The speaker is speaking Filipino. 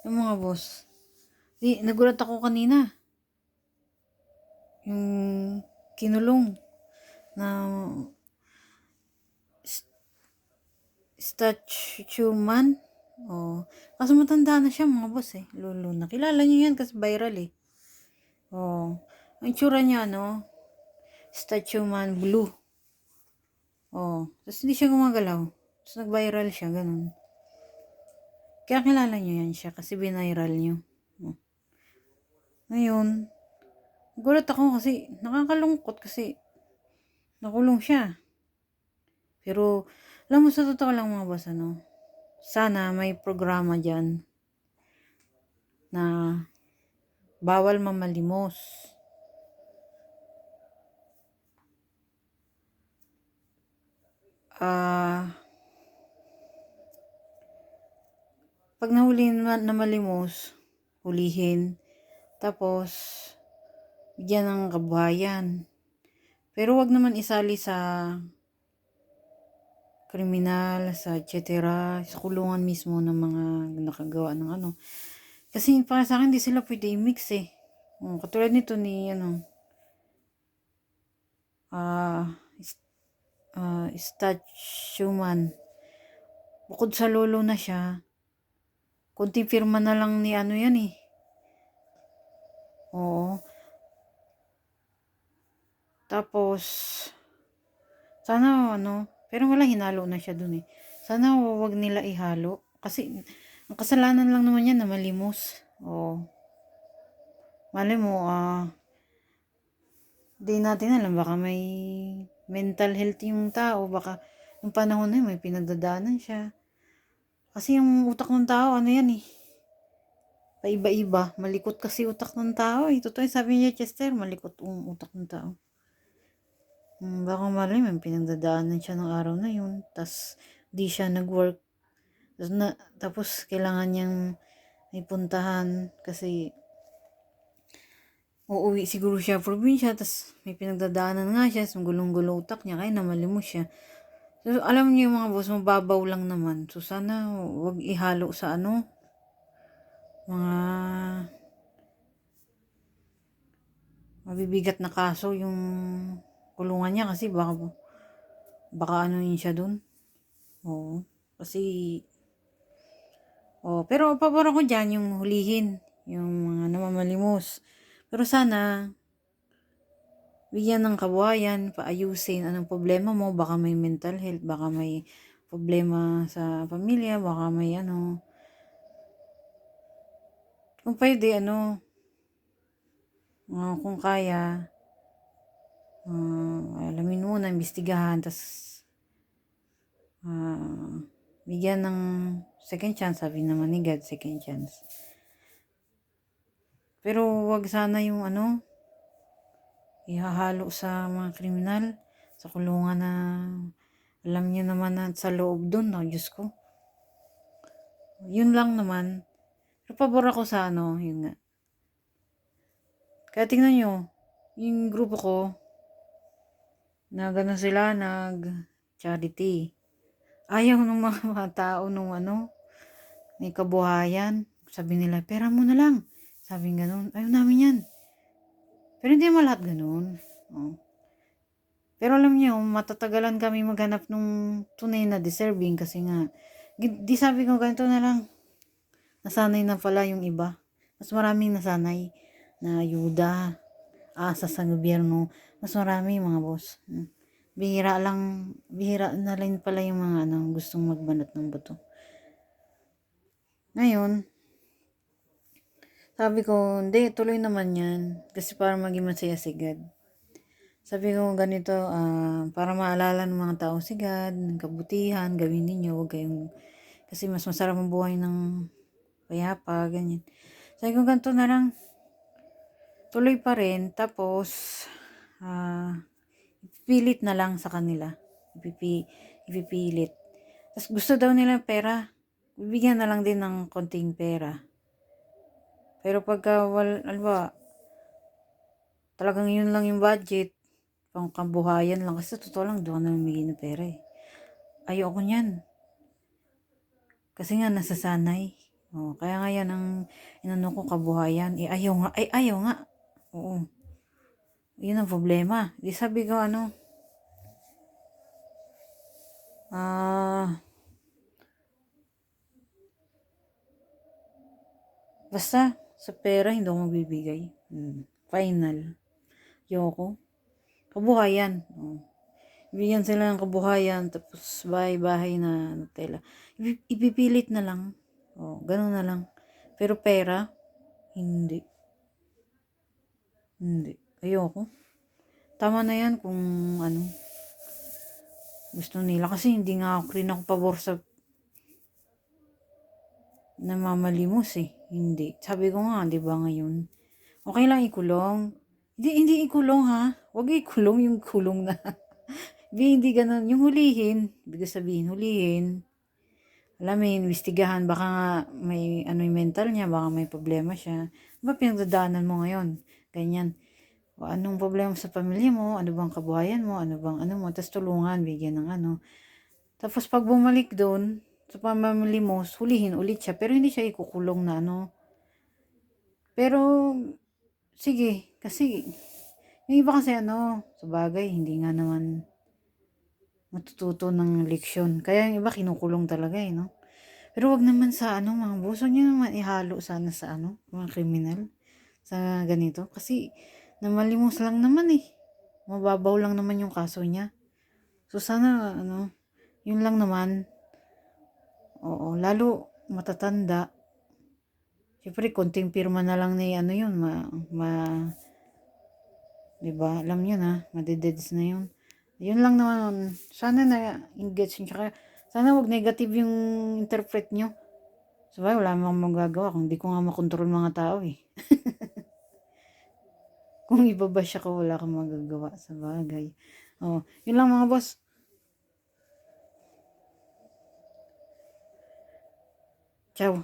Yung mga boss. Nagulat ako kanina. Yung kinulong na statue man. Oh. Kaso matanda na siya mga boss eh. Lolo na. Kilala niyo yan kasi viral eh. Oh. Ang itsura niya statue man blue. Oh. Tapos hindi siya gumagalaw. Tapos nag-viral siya. Ganun. Kaya kilala niyo yan siya kasi biniral niyo. Oh. Ngayon, gulat ako kasi nakakalungkot kasi nakulong siya. Pero, alam mo sa totoo lang mga boss, sana may programa dyan na bawal mamalimos. Pag nahuli na malimos, hulihin, tapos bigyan ng kabuhayan. Pero wag naman isali sa kriminal, sa etc. Sa kulungan mismo ng mga nakagawa ng. Kasi para sa akin, di sila pwede i-mix eh. Katulad nito ni, statue man. Bukod sa lolo na siya, kunting firma na lang ni yan eh. Oo. Tapos, sana pero wala, hinalo na siya dun eh. Sana wag nila ihalo. Kasi, ang kasalanan lang naman yan na malimos. Oo. Mali mo, di natin alam, baka may mental health yung tao, baka yung panahon na yun, may pinagdadaanan siya. Kasi yung utak ng tao, yan eh, paiba-iba. Malikot kasi utak ng tao eh. Totoo sabi niya, Chester, malikot ang utak ng tao. Baka mali, may pinagdadaanan siya ng araw na yun. Tas, di siya nag-work. Tapos, kailangan niyang ipuntahan kasi uuwi siguro siya probinsya. Tas, may pinagdadaanan nga siya. So, gulong-gulo utak niya. Kaya namalimos siya. So, alam niyo yung mga boss, mababaw lang naman. So, sana wag ihalo sa mga mabibigat na kaso yung kulungan niya kasi baka yun siya dun. Oo. Kasi pero pabor ako dyan yung hulihin yung mga namamalimos. Pero sana bigyan ng kabuhayan, paayusin anong problema mo, baka may mental health, baka may problema sa pamilya, baka may kung pwede kung kaya alamin muna, imbestigahan, tas bigyan ng second chance, sabi naman ni God, second chance. Pero wag sana yung ihahalo sa mga kriminal, sa kulungan na alam niyo naman na sa loob doon, Diyos ko. Yun lang naman. Pero pabor ako sa yun nga. Kaya tingnan nyo, yung grupo ko, na gano'n sila, nag-charity. Ayaw ng mga tao may kabuhayan. Sabi nila, pera mo na lang. Sabi gano'n, ayaw namin yan. Pero hindi naman lahat gano'n. Pero alam niyo, matatagalan kami maghanap ng tunay na deserving kasi nga, di sabi ko ganito na lang. Nasanay na pala yung iba. Mas maraming nasanay na ayuda, asa sa gobyerno. Mas marami mga boss. Bihira na lang pala yung mga gustong magbanat ng buto. Ngayon, sabi ko, hindi, tuloy naman yan. Kasi para maging masaya si God. Sabi ko ganito, para maalala ng mga tao si God, ng kabutihan, gawin ninyo, huwag kayong, kasi mas masarap ang buhay ng payapa, ganyan. Sabi ko ganito na lang, tuloy pa rin, tapos, ipipilit na lang sa kanila. Ipipilit. Tapos gusto daw nila pera, bibigyan na lang din ng konting pera. Pero pagka, talagang yun lang yung budget, pang kabuhayan lang. Kasi totoo lang, doon na namigay ng pera eh. Ayoko niyan. Kasi nga, nasasanay. Oh, kaya nga yan ang inano ko kabuhayan. Eh, ayaw nga. Ay, ayaw nga. Oo. Yun ang problema. Di sabi ko ano, basta sa pera hindi ako magbibigay. Final. Yoko. Kabuhayan. Oh. Bigyan sila ng kabuhayan, tapos bahay-bahay na Nutella. Ipipilit na lang. Oh, ganun na lang. Pero pera, hindi. Hindi. Ayoko. Tama na yan kung ano, gusto nila. Kasi hindi nga ako rin ako pabor sa namamalimos eh. Hindi. Sabi ko nga, di ba ngayon? Okay lang ikulong. Hindi ikulong ha. Huwag ikulong yung kulong na. Hindi ganun. Yung hulihin. Ibig sabihin, hulihin. Alam mo, investigahan. Baka nga may ano yung mental niya. Baka may problema siya. Ano ba pinagdadaanan mo ngayon? Ganyan. O, anong problema sa pamilya mo? Ano bang kabuhayan mo? Ano bang ano mo? Tapos tulungan, bigyan ng ano. Tapos pag bumalik doon, sa pamamalimos, hulihin ulit siya. Pero hindi siya ikukulong na ano. Pero, sige. Kasi, yung iba kasi ano, sa bagay, hindi nga naman matututo ng leksyon. Kaya yung iba kinukulong talaga eh, no? Pero wag naman sa ano, mga buso nyo naman ihalo sana sa ano, mga kriminal. Sa ganito. Kasi, namalimos lang naman eh. Mababaw lang naman yung kaso niya. So, sana, ano, yun lang naman. Oo, lalo matatanda. Siyempre, konting pirma na lang ni ano yun, 'di ba? Alam niyo na, madededs na yun. Yun lang naman. Sana na engage niyo. Tsaka, sana wag negative yung interpret nyo. Sabay, wala namang magagawa kung di ko nga makontrol mga tao eh. Kung ibabash ako, wala kang magagawa sa bagay. Oh, yun lang mga boss. Ciao.